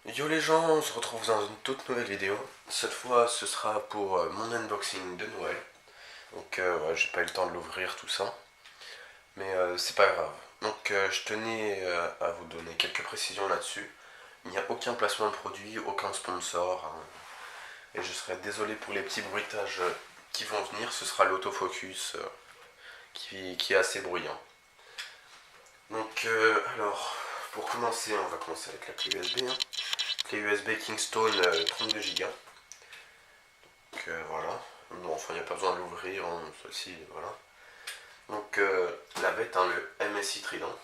Yo les gens, on se retrouve dans une toute nouvelle vidéo. Cette fois, ce sera pour mon unboxing de Noël. Donc, ouais, j'ai pas eu le temps de l'ouvrir tout ça, mais c'est pas grave. Donc, je tenais à vous donner quelques précisions là-dessus. Il n'y a aucun placement de produit, aucun sponsor, hein. Et je serai désolé pour les petits bruitages qui vont venir. Ce sera l'autofocus qui est assez bruyant. Donc, alors, pour commencer, on va commencer avec la clé USB, hein. Clé USB Kingston 32 Go. Donc voilà. Bon, enfin, il n'y a pas besoin de l'ouvrir, hein, celle-ci, voilà. Donc la bête, hein, le MSI Trident.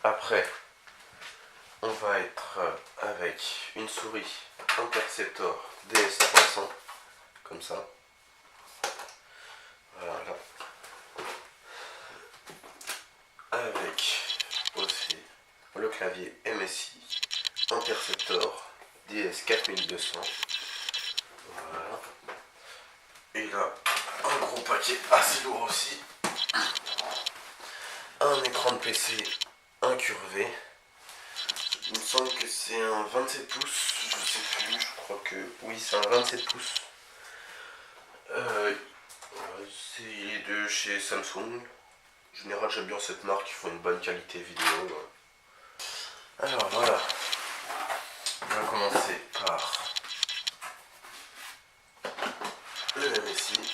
Après, on va être avec une souris Interceptor DS300, comme ça. Voilà. Avec aussi le clavier MSI Interceptor DS4200. Voilà. Et là, un gros paquet assez lourd aussi. Un écran de PC incurvé. Il me semble que c'est un 27 pouces, je sais plus, je crois que oui, c'est un 27 pouces. C'est de chez Samsung. En général, j'aime bien cette marque, ils font une bonne qualité vidéo. Alors voilà, on va commencer par le MSI.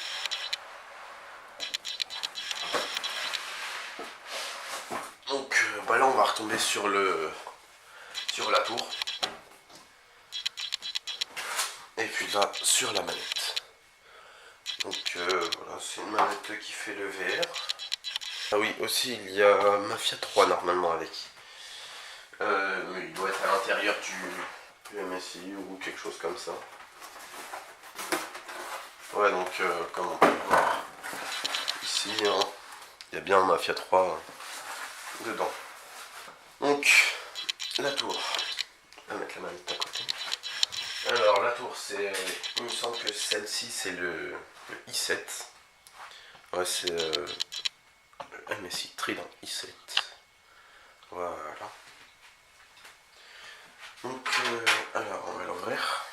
Donc bah là, on va retomber sur la tour. Et puis là, sur la manette. Donc voilà, c'est une manette qui fait le VR. Ah oui, aussi il y a Mafia 3 normalement avec. Mais il doit être à l'intérieur du MSI ou quelque chose comme ça. Ouais, donc comme on peut le voir ici, hein, il y a bien Mafia 3 dedans. Donc, la tour. On va mettre la manette à côté. Alors, la tour, c'est. Il me semble que celle-ci, c'est le i7. Ouais, c'est le MSI Trident i7. Voilà. Donc, alors, on va l'ouvrir.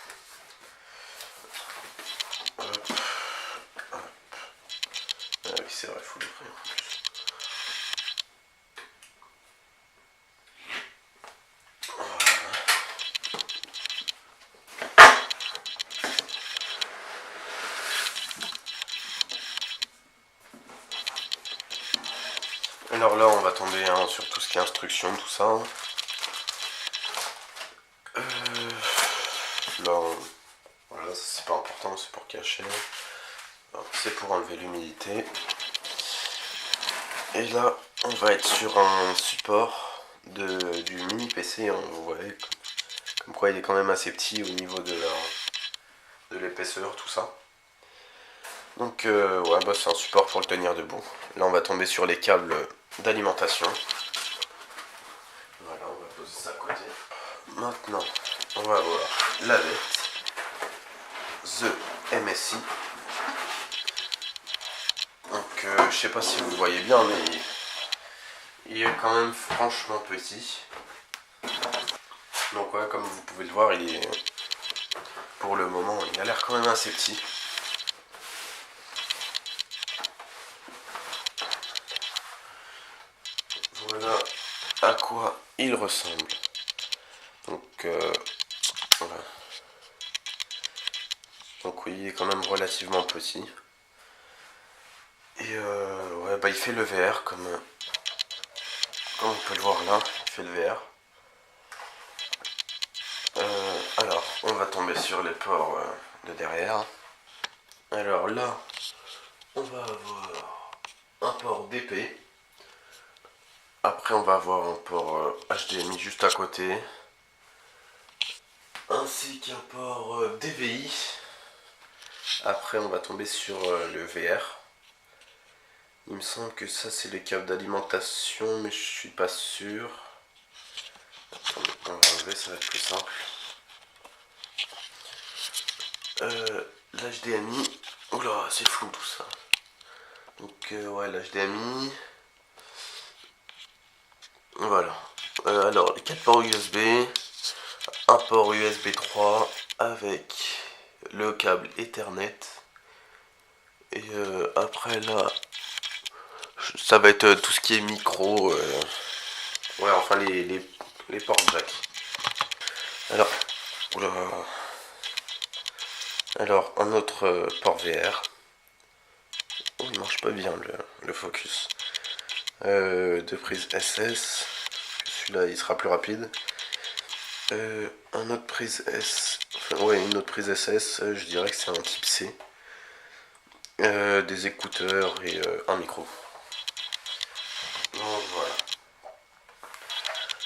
Hop. Hop. Ah oui, c'est vrai, il faut l'ouvrir en plus. Alors là, on va tomber hein, sur tout ce qui est instruction, tout ça. Là, voilà, ça c'est pas important, c'est pour cacher. C'est pour enlever l'humidité. Et là, on va être sur un support du mini PC. Hein, vous voyez, comme quoi il est quand même assez petit au niveau de l'épaisseur, tout ça. Donc, ouais, bah, c'est un support pour le tenir debout. Là, on va tomber sur les câbles d'alimentation. Voilà, on va poser ça à côté. Maintenant, on va voir la bête. The MSI. Donc, je sais pas si vous voyez bien, mais il est quand même franchement petit. Donc, ouais, comme vous pouvez le voir, il est pour le moment, il a l'air quand même assez petit. Voilà à quoi il ressemble. Donc, voilà. Donc oui, il est quand même relativement petit. Et ouais, bah il fait le VR comme on peut le voir là, il fait le VR. Alors, on va tomber sur les ports de derrière. Alors là, on va avoir un port DP. Après, on va avoir un port HDMI juste à côté. Ainsi qu'un port DVI. Après, on va tomber sur le VR. Il me semble que ça, c'est les câbles d'alimentation, mais je suis pas sûr. Attendez, on va enlever, ça va être plus simple. L'HDMI. Oula, c'est flou tout ça. Donc, ouais, l'HDMI. Voilà. Alors, les 4 ports USB, un port USB 3 avec le câble Ethernet. Et après là, ça va être tout ce qui est micro. Ouais, enfin les ports jack. Alors, oula. Alors, un autre port VR. Oh, il marche pas bien le focus. Deux prises SS. Celui-là, il sera plus rapide. Un autre prise S. Enfin, ouais, une autre prise SS. Je dirais que c'est un type C. Des écouteurs et un micro. Donc voilà.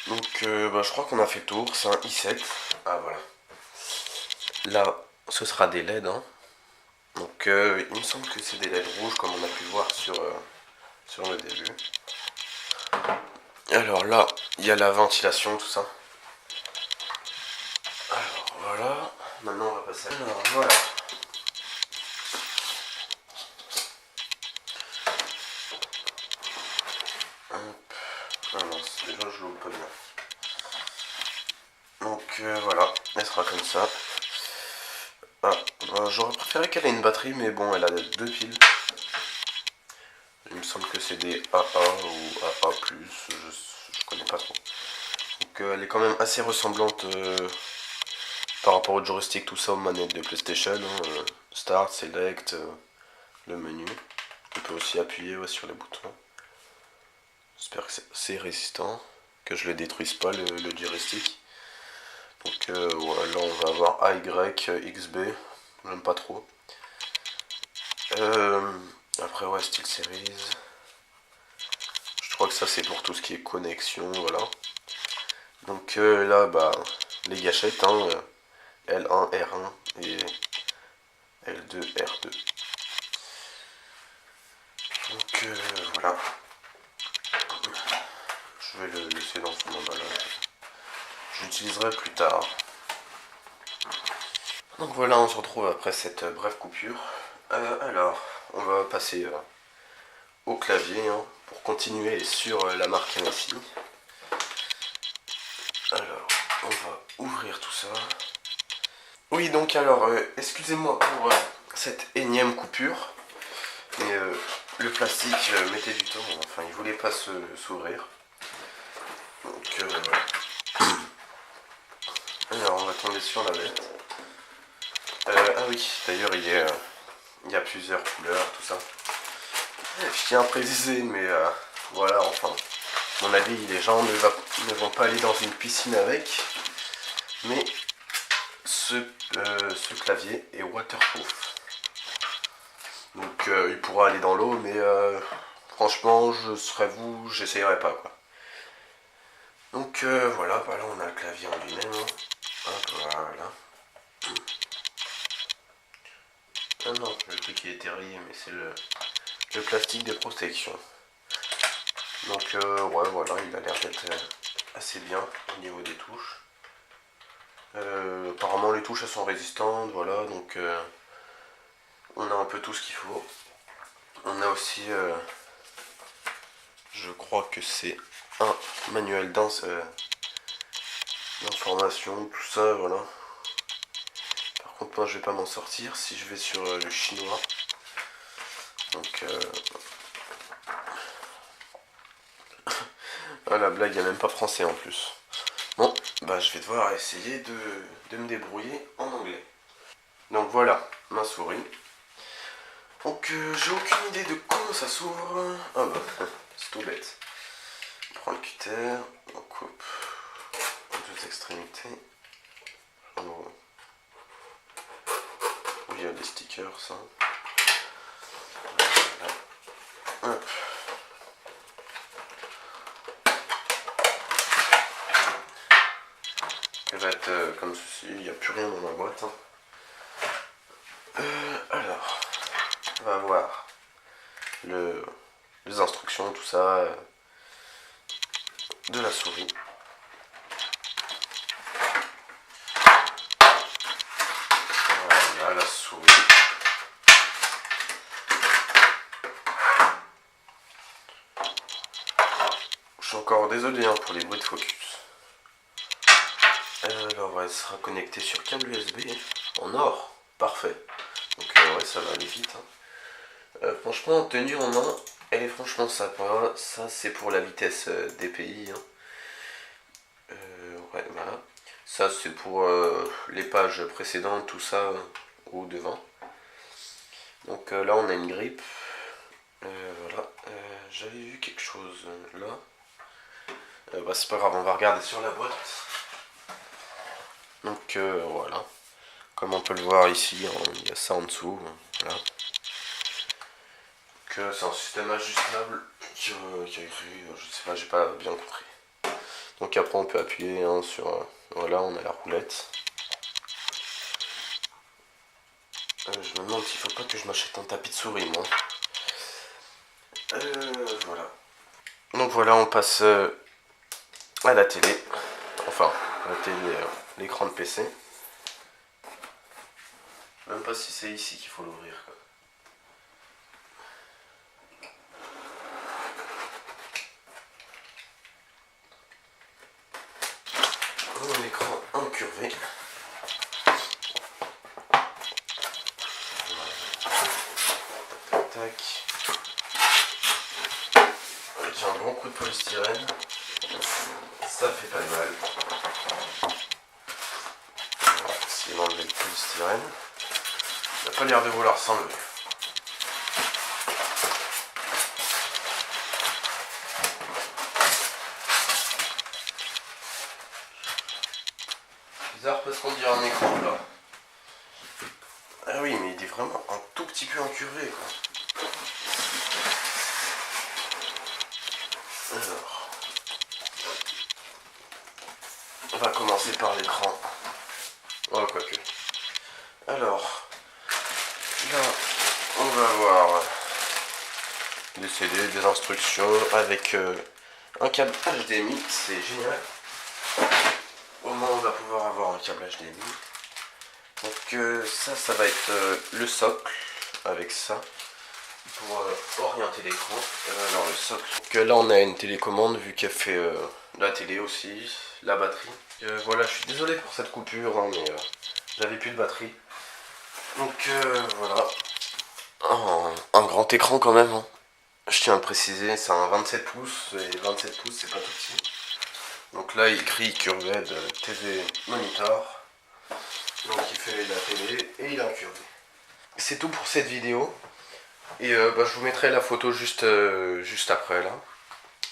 Donc bah, je crois qu'on a fait le tour. C'est un i7. Ah voilà. Là, ce sera des LED. Hein. Donc il me semble que c'est des LED rouges comme on a pu voir sur le début. Alors là, il y a la ventilation, tout ça. Alors voilà. Maintenant on va passer. Alors voilà. Hop. Ah non, déjà je l'ouvre pas bien. Donc voilà, elle sera comme ça. Ah, bah, j'aurais préféré qu'elle ait une batterie, mais bon, elle a deux piles. Il me semble que c'est des AA ou AA+, je connais pas trop. Donc elle est quand même assez ressemblante par rapport au joystick, tout ça, aux manettes de PlayStation. Hein, Start, Select, le menu. On peut aussi appuyer sur les boutons. J'espère que c'est résistant, que je ne le détruise pas le joystick. Donc ouais, là on va avoir AY, XB, j'aime pas trop. Après ouais, Steel Series. Je crois que ça c'est pour tout ce qui est connexion, voilà. Donc là bah les gâchettes, hein, L1, R1 et L2, R2. Donc voilà. Je vais le laisser dans son emballage. Je l'utiliserai plus tard. Donc voilà, on se retrouve après cette brève coupure. Alors, on va passer au clavier hein, pour continuer sur la marque MSI. Alors, on va ouvrir tout ça. Oui, donc alors, excusez-moi pour cette énième coupure. Mais le plastique mettait du temps, enfin il voulait pas s'ouvrir. Donc voilà. Alors on va tomber sur la bête. Ah oui, d'ailleurs il y a plusieurs couleurs, tout ça. Je tiens à préciser, mais voilà, enfin, à mon avis, les gens ne vont pas aller dans une piscine avec, mais ce clavier est waterproof. Donc il pourra aller dans l'eau, mais franchement, je serais vous, j'essayerais pas quoi. Donc voilà, bah là on a le clavier en lui-même. Hein. Hop, voilà. Ah non, le truc il est terrible, mais c'est le plastique de protection. Donc ouais voilà, il a l'air d'être assez bien au niveau des touches. Apparemment les touches elles sont résistantes, voilà, donc on a un peu tout ce qu'il faut. On a aussi, je crois que c'est un manuel d'information, tout ça, voilà. Par contre moi je vais pas m'en sortir si je vais sur le chinois. Donc ah, la blague, il n'y a même pas français en plus. Bon, bah je vais devoir essayer de me débrouiller en anglais. Donc voilà, ma souris. Donc j'ai aucune idée de comment ça s'ouvre. Ah bah, c'est tout bête. On prend le cutter, on coupe les deux extrémités. Oh. Il y a des stickers, ça. Voilà. Hop. Elle va être comme ceci, il n'y a plus rien dans ma boîte. Hein. Alors, on va voir les instructions, tout ça, de la souris. Voilà la souris. Je suis encore désolé hein, pour les bruits de focus. Alors elle sera connectée sur câble USB en or, parfait. Donc ouais, ça va aller vite, hein. Franchement, tenue en main, elle est franchement sympa. Ça c'est pour la vitesse DPI, hein. Ouais, voilà. Ça c'est pour les pages précédentes, tout ça, ou devant. Donc là on a une grippe. Voilà. J'avais vu quelque chose là. Bah, c'est pas grave, on va regarder sur la boîte. Donc voilà. Comme on peut le voir ici, il y a ça en dessous. Voilà. Donc c'est un système ajustable qui a écrit, je sais pas, j'ai pas bien compris. Donc après on peut appuyer hein, sur... voilà, on a la roulette. Je me demande s'il faut pas que je m'achète un tapis de souris moi. Voilà. Donc voilà, on passe à la télé. Enfin, la télé, l'écran de PC. Même pas si c'est ici qu'il faut l'ouvrir. Un écran incurvé. Tac. Avec un grand coup de polystyrène. Ça fait pas de mal. On va essayer d'enlever le polystyrène. Il n'a pas l'air de vouloir s'enlever. Bizarre parce qu'on dirait un écran là. Ah oui, mais il est vraiment un tout petit peu incurvé quoi. Alors, on va commencer par l'écran. Oh, quoique. Alors, là, on va avoir des CD, des instructions avec un câble HDMI, c'est génial. Au moins, on va pouvoir avoir un câble HDMI. Donc ça va être le socle avec ça pour orienter l'écran. Alors le socle. Donc là on a une télécommande vu qu'elle fait la télé aussi, la batterie. Voilà, je suis désolé pour cette coupure, hein, mais j'avais plus de batterie. Donc voilà, un grand écran quand même. Hein. Je tiens à le préciser, c'est un 27 pouces et 27 pouces c'est pas tout petit. Donc là il écrit Curved TV Monitor. Donc il fait la télé et il a incurvé. C'est tout pour cette vidéo. Et bah, je vous mettrai la photo juste après là.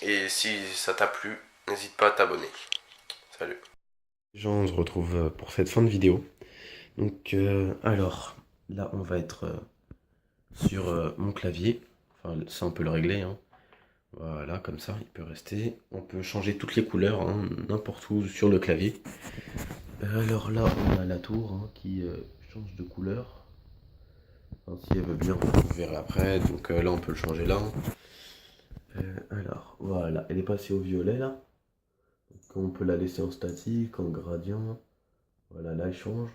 Et si ça t'a plu, n'hésite pas à t'abonner. Salut. Les gens, on se retrouve pour cette fin de vidéo. Donc alors, là on va être sur mon clavier. Enfin ça on peut le régler. Hein. Voilà, comme ça, il peut rester. On peut changer toutes les couleurs, hein, n'importe où sur le clavier. Alors là, on a la tour hein, qui change de couleur. Enfin, si elle veut bien, on verra après. Donc là, on peut le changer là. Alors, voilà, elle est passée au violet là. Donc, on peut la laisser en statique, en gradient. Voilà, là, elle change.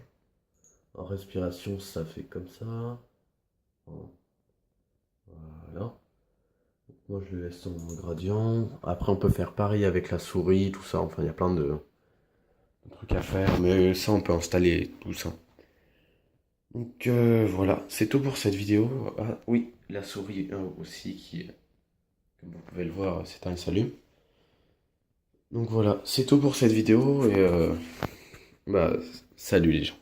En respiration, ça fait comme ça. Voilà. Moi, je le laisse en gradient. Après, on peut faire pareil avec la souris, tout ça. Enfin, il y a plein de trucs à faire. Mais ça, on peut installer tout ça. Donc voilà, c'est tout pour cette vidéo. Ah oui, la souris aussi qui, comme vous pouvez le voir, s'éteint et s'allume. Donc voilà, c'est tout pour cette vidéo et bah salut les gens.